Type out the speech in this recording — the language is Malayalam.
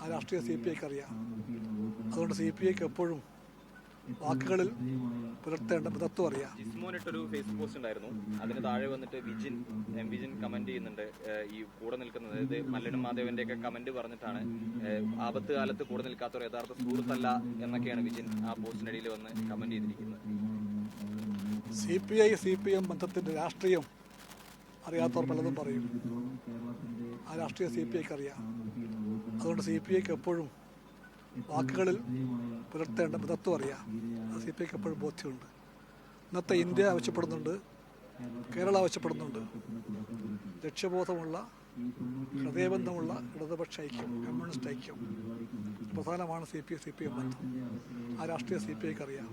ആ രാഷ്ട്രീയ സി പി ഐക്ക് അറിയാം. അതുകൊണ്ട് സി പി ഐക്ക് എപ്പോഴും വാക്കുകളിൽ പുലർത്തേണ്ട മിതത്വം അറിയാം. ജിസ്മോനിട്ടൊരു ഫേസ്ബുക്ക് പോസ്റ്റ് ഉണ്ടായിരുന്നു. അതിന് താഴെ വന്നിട്ട് വിജിൻ കമന്റ് ചെയ്യുന്നുണ്ട്. ഈ കൂടെ നിൽക്കുന്നത് ഇത് മല്ലനും മാധവന്റെ ഒക്കെ കമന്റ് പറഞ്ഞിട്ടാണ് ആപത്ത് കാലത്ത് കൂടെ നിൽക്കാത്തവർ യഥാർത്ഥ സുഹൃത്തല്ല എന്നൊക്കെയാണ് വിജിൻ ആ പോസ്റ്റിനിടയിൽ വന്ന് കമന്റ് ചെയ്തിരിക്കുന്നത്. C P I C P M ബന്ധത്തിന്റെ രാഷ്ട്രീയം അറിയാത്തവർ പലതും പറയും. ആ രാഷ്ട്രീയ സി പി ഐക്ക് അറിയാം. അതുകൊണ്ട് സി പി ഐക്ക് എപ്പോഴും വാക്കുകളിൽ പുലർത്തേണ്ട മിതത്വം അറിയാം. അത് സി പി ഐക്ക് എപ്പോഴും ബോധ്യമുണ്ട്. ഇന്നത്തെ ഇന്ത്യ ആവശ്യപ്പെടുന്നുണ്ട്, കേരളം ആവശ്യപ്പെടുന്നുണ്ട് ലക്ഷ്യബോധമുള്ള, ഹൃദയബന്ധമുള്ള ഇടതുപക്ഷ ഐക്യം, കമ്മ്യൂണിസ്റ്റ് ഐക്യം. പ്രധാനമാണ് C P I C P M ബന്ധം. ആ രാഷ്ട്രീയ സി പി ഐക്ക് അറിയാം.